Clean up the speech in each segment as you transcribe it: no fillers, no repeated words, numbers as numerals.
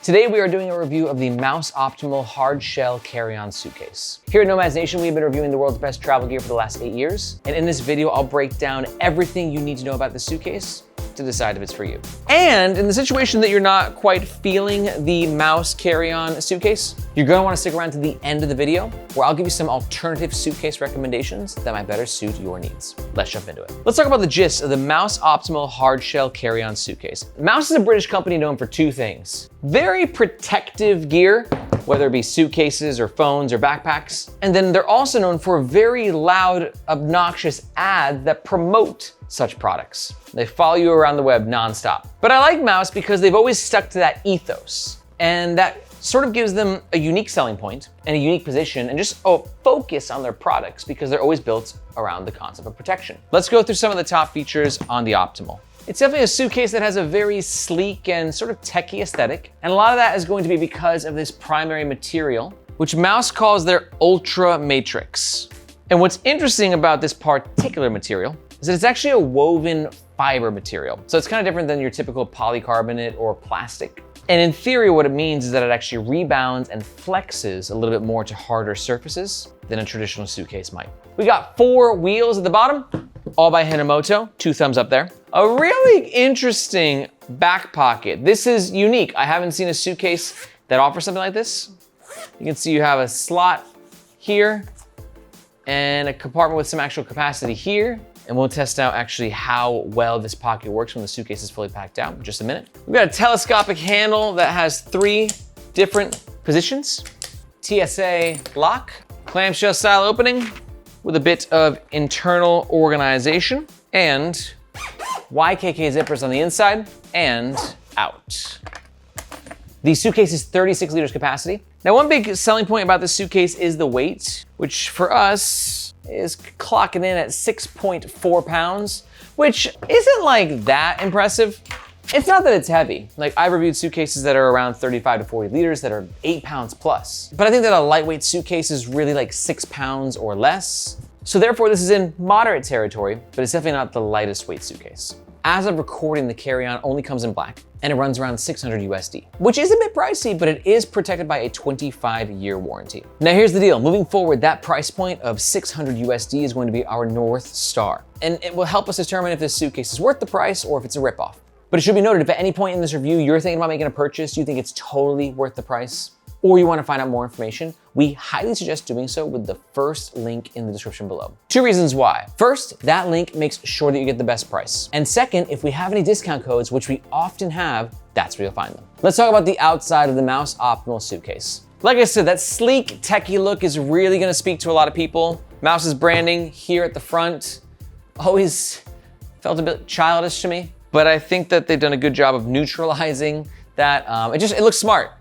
Today we are doing a review of the Mous Optimal Hardshell Carry-On Suitcase. Here at Nomads Nation, we've been reviewing the world's best travel gear for the last 8 years. And in this video, I'll break down everything you need to know about the suitcase to decide if it's for you. And in the situation that you're not quite feeling the Mous carry-on suitcase, you're gonna wanna stick around to the end of the video where I'll give you some alternative suitcase recommendations that might better suit your needs. Let's jump into it. Let's talk about the gist of the Mous Optimal Hardshell Carry-On Suitcase. Mous is a British company known for two things: very protective gear, whether it be suitcases or phones or backpacks. And then they're also known for very loud, obnoxious ads that promote such products. They follow you around the web nonstop. But I like Mous because they've always stuck to that ethos. And that sort of gives them a unique selling point and a unique position and just a focus on their products because they're always built around the concept of protection. Let's go through some of the top features on the Optimal. It's definitely a suitcase that has a very sleek and sort of techie aesthetic. And a lot of that is going to be because of this primary material, which Mous calls their Ultra Matrix. And what's interesting about this particular material is that it's actually a woven fiber material. So it's kind of different than your typical polycarbonate or plastic. And in theory, what it means is that it actually rebounds and flexes a little bit more to harder surfaces than a traditional suitcase might. We got 4 wheels at the bottom, all by Hinomoto, 2 thumbs up there. A really interesting back pocket. This is unique. I haven't seen a suitcase that offers something like this. You can see you have a slot here and a compartment with some actual capacity here. And we'll test out actually how well this pocket works when the suitcase is fully packed out in just a minute. We've got a telescopic handle that has 3 different positions. TSA lock, clamshell style opening with a bit of internal organization, and YKK zippers on the inside and out. The suitcase is 36 liters capacity. Now, one big selling point about this suitcase is the weight, which for us is clocking in at 6.4 pounds, which isn't like that impressive. It's not that it's heavy. Like, I've reviewed suitcases that are around 35 to 40 liters that are 8 pounds plus. But I think that a lightweight suitcase is really like 6 pounds or less. So therefore, this is in moderate territory, but it's definitely not the lightest weight suitcase. As of recording, the carry-on only comes in black and it runs around 600 USD, which is a bit pricey, but it is protected by a 25-year warranty. Now here's the deal. Moving forward, that price point of 600 USD is going to be our North Star. And it will help us determine if this suitcase is worth the price or if it's a ripoff. But it should be noted, if at any point in this review you're thinking about making a purchase, you think it's totally worth the price, or you want to find out more information, we highly suggest doing so with the first link in the description below. 2 reasons why. First, that link makes sure that you get the best price. And second, if we have any discount codes, which we often have, that's where you'll find them. Let's talk about the outside of the Mous Optimal suitcase. Like I said, that sleek, techie look is really gonna speak to a lot of people. Mous's branding here at the front always felt a bit childish to me, but I think that they've done a good job of neutralizing that. It looks smart.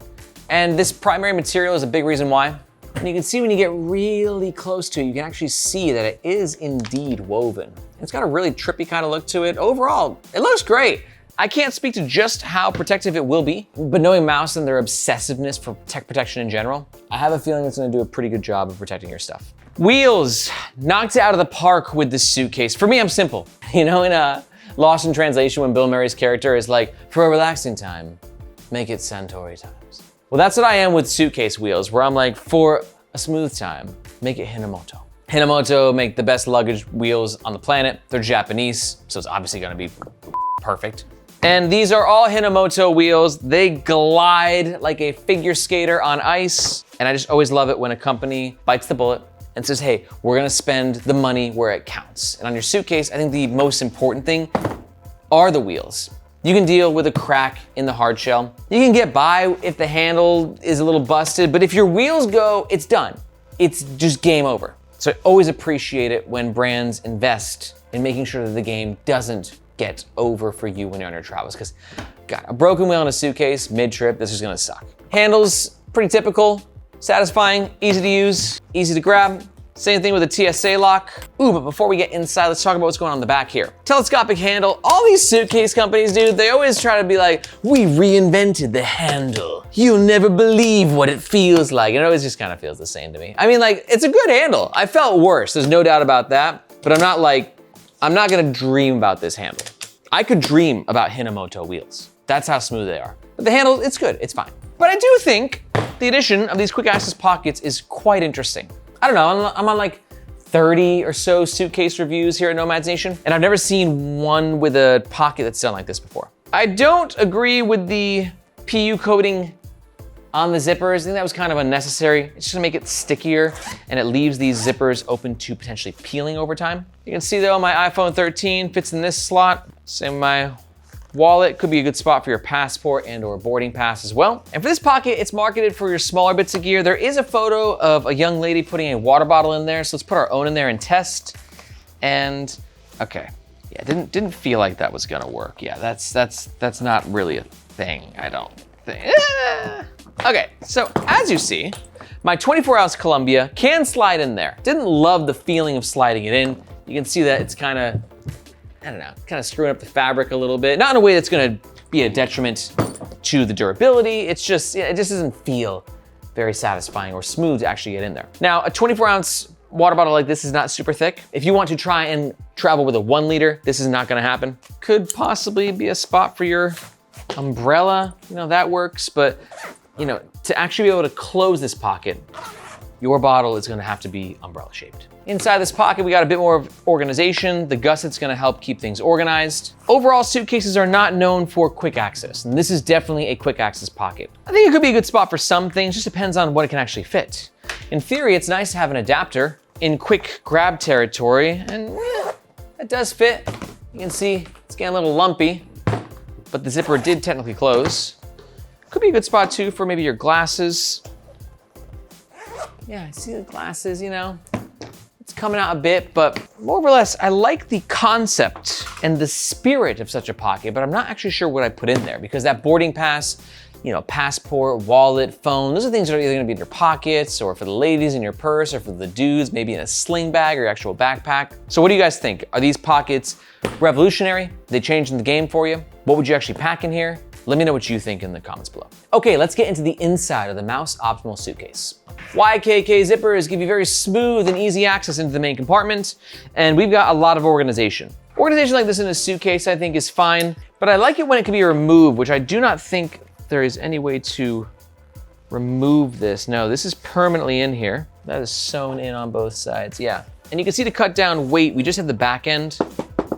And this primary material is a big reason why. And you can see when you get really close to it, you can actually see that it is indeed woven. It's got a really trippy kind of look to it. Overall, it looks great. I can't speak to just how protective it will be, but knowing Mous and their obsessiveness for tech protection in general, I have a feeling it's gonna do a pretty good job of protecting your stuff. Wheels, knocked it out of the park with this suitcase. For me, I'm simple. You know, in Lost in Translation, when Bill Murray's character is like, for a relaxing time, make it Santori times. Well, that's what I am with suitcase wheels, where I'm like, for a smooth time, make it Hinomoto. Hinomoto make the best luggage wheels on the planet. They're Japanese, so it's obviously gonna be perfect. And these are all Hinomoto wheels. They glide like a figure skater on ice. And I just always love it when a company bites the bullet and says, hey, we're gonna spend the money where it counts. And on your suitcase, I think the most important thing are the wheels. You can deal with a crack in the hard shell. You can get by if the handle is a little busted, but if your wheels go, it's done. It's just game over. So I always appreciate it when brands invest in making sure that the game doesn't get over for you when you're on your travels, because God, a broken wheel in a suitcase mid-trip, this is gonna suck. Handles, pretty typical, satisfying, easy to use, easy to grab. Same thing with a TSA lock. Ooh, but before we get inside, let's talk about what's going on in the back here. Telescopic handle. All these suitcase companies, dude, they always try to be like, we reinvented the handle. You'll never believe what it feels like. And it always just kind of feels the same to me. I mean, like, it's a good handle. I felt worse, there's no doubt about that. But I'm not gonna dream about this handle. I could dream about Hinomoto wheels. That's how smooth they are. But the handle, it's good, it's fine. But I do think the addition of these quick access pockets is quite interesting. I don't know, I'm on like 30 or so suitcase reviews here at Nomads Nation, and I've never seen one with a pocket that's done like this before. I don't agree with the PU coating on the zippers. I think that was kind of unnecessary. It's just gonna make it stickier, and it leaves these zippers open to potentially peeling over time. You can see though, my iPhone 13 fits in this slot. Same my wallet, could be a good spot for your passport and or boarding pass as well. And for this pocket, it's marketed for your smaller bits of gear. There is a photo of a young lady putting a water bottle in there, so let's put our own in there and test. And okay, yeah, didn't feel like that was gonna work. Yeah, that's not really a thing, I don't think. Okay, so as you see, my 24-ounce Columbia can slide in there. Didn't love the feeling of sliding it in. You can see that it's kind of, I don't know, kind of screwing up the fabric a little bit. Not in a way that's gonna be a detriment to the durability. It's just, it just doesn't feel very satisfying or smooth to actually get in there. Now, a 24-ounce water bottle like this is not super thick. If you want to try and travel with a 1 liter, this is not gonna happen. Could possibly be a spot for your umbrella, you know, that works, but you know, to actually be able to close this pocket, your bottle is gonna have to be umbrella shaped. Inside this pocket, we got a bit more of organization. The gusset's gonna help keep things organized. Overall, suitcases are not known for quick access, and this is definitely a quick access pocket. I think it could be a good spot for some things, just depends on what it can actually fit. In theory, it's nice to have an adapter in quick grab territory, and it does fit. You can see it's getting a little lumpy, but the zipper did technically close. Could be a good spot too for maybe your glasses. Yeah, I see the glasses, you know. It's coming out a bit, but more or less, I like the concept and the spirit of such a pocket, but I'm not actually sure what I put in there because that boarding pass, you know, passport, wallet, phone, those are things that are either gonna be in your pockets or for the ladies in your purse or for the dudes, maybe in a sling bag or your actual backpack. So what do you guys think? Are these pockets revolutionary? Are they changing the game for you? What would you actually pack in here? Let me know what you think in the comments below. Okay, let's get into the inside of the Mous Optimal Suitcase. YKK zippers give you very smooth and easy access into the main compartment, and we've got a lot of organization. Organization like this in a suitcase I think is fine, but I like it when it can be removed, which I do not think there is any way to remove this. No, this is permanently in here. That is sewn in on both sides, yeah. And you can see to cut down weight, we just have the back end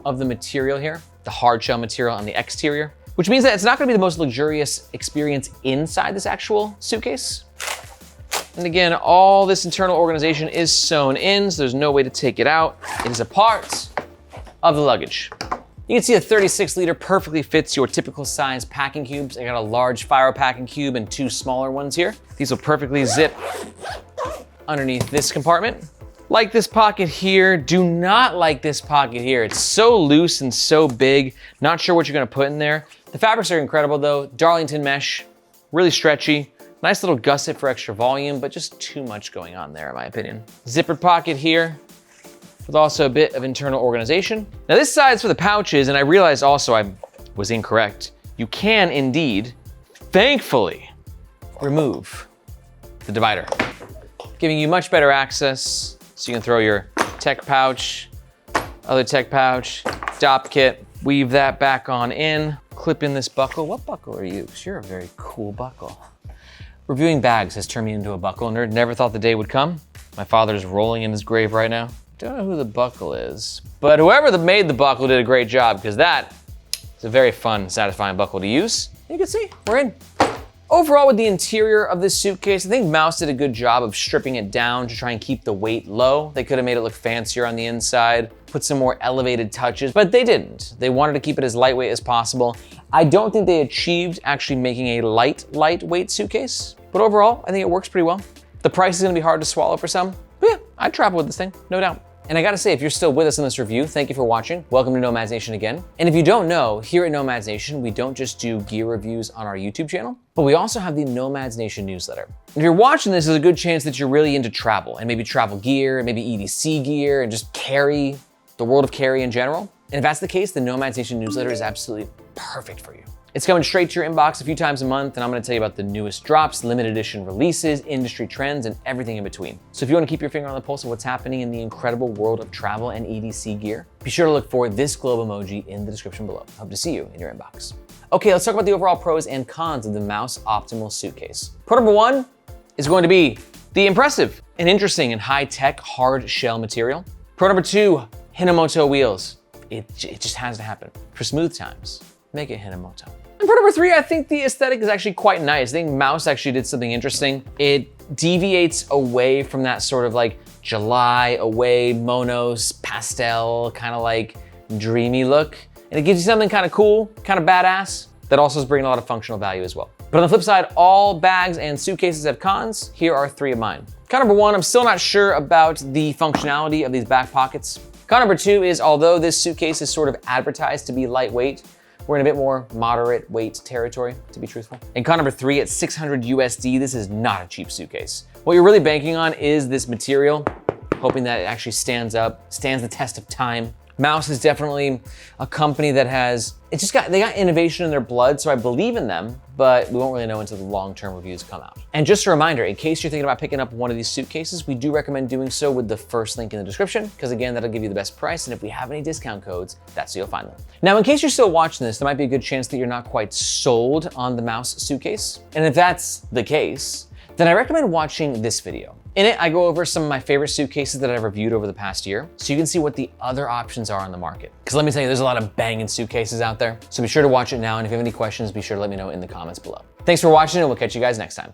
of the material here, the hardshell material on the exterior, which means that it's not gonna be the most luxurious experience inside this actual suitcase. And again, all this internal organization is sewn in, so there's no way to take it out. It is a part of the luggage. You can see a 36-liter perfectly fits your typical size packing cubes. I got a large fire packing cube and 2 smaller ones here. These will perfectly zip underneath this compartment. Like this pocket here, do not like this pocket here. It's so loose and so big, not sure what you're gonna put in there. The fabrics are incredible though. Darlington mesh, really stretchy. Nice little gusset for extra volume, but just too much going on there in my opinion. Zippered pocket here with also a bit of internal organization. Now this side's for the pouches, and I realized also I was incorrect. You can indeed, thankfully, remove the divider, giving you much better access. So you can throw your tech pouch, other tech pouch, DOP kit, weave that back on in, clip in this buckle. What buckle are you? Because you're a very cool buckle. Reviewing bags has turned me into a buckle nerd. Never thought the day would come. My father's rolling in his grave right now. Don't know who the buckle is, but whoever made the buckle did a great job because that is a very fun, satisfying buckle to use. You can see, we're in. Overall, with the interior of this suitcase, I think Mous did a good job of stripping it down to try and keep the weight low. They could have made it look fancier on the inside, put some more elevated touches, but they didn't. They wanted to keep it as lightweight as possible. I don't think they achieved actually making a lightweight suitcase, but overall, I think it works pretty well. The price is gonna be hard to swallow for some, but yeah, I'd travel with this thing, no doubt. And I gotta say, if you're still with us in this review, thank you for watching. Welcome to Nomads Nation again. And if you don't know, here at Nomads Nation, we don't just do gear reviews on our YouTube channel, but we also have the Nomads Nation newsletter. If you're watching this, there's a good chance that you're really into travel and maybe travel gear, maybe EDC gear, and just carry, the world of carry in general. And if that's the case, the Nomads Nation newsletter is absolutely perfect for you. It's coming straight to your inbox a few times a month, and I'm gonna tell you about the newest drops, limited edition releases, industry trends, and everything in between. So if you wanna keep your finger on the pulse of what's happening in the incredible world of travel and EDC gear, be sure to look for this globe emoji in the description below. Hope to see you in your inbox. Okay, let's talk about the overall pros and cons of the Mous Optimal Suitcase. Pro number one is going to be the impressive and interesting and high-tech hard shell material. Pro number two, Hinomoto wheels. It just has to happen. For smooth times, make it Hinomoto. And pro number three, I think the aesthetic is actually quite nice. I think Mous actually did something interesting. It deviates away from that sort of like July away, monos, pastel, kind of like dreamy look. And it gives you something kind of cool, kind of badass, that also is bringing a lot of functional value as well. But on the flip side, all bags and suitcases have cons. Here are three of mine. Con number one, I'm still not sure about the functionality of these back pockets. Con number two is, although this suitcase is sort of advertised to be lightweight, we're in a bit more moderate weight territory, to be truthful. And con number three, at 600 USD, this is not a cheap suitcase. What you're really banking on is this material, hoping that it actually stands the test of time. Mous is definitely a company that they got innovation in their blood, so I believe in them, but we won't really know until the long-term reviews come out. And just a reminder, in case you're thinking about picking up one of these suitcases, we do recommend doing so with the first link in the description, because again, that'll give you the best price, and if we have any discount codes, that's where you'll find them. Now, in case you're still watching this, there might be a good chance that you're not quite sold on the Mous suitcase. And if that's the case, then I recommend watching this video. In it, I go over some of my favorite suitcases that I've reviewed over the past year, so you can see what the other options are on the market. Because let me tell you, there's a lot of banging suitcases out there. So be sure to watch it now, and if you have any questions, be sure to let me know in the comments below. Thanks for watching, and we'll catch you guys next time.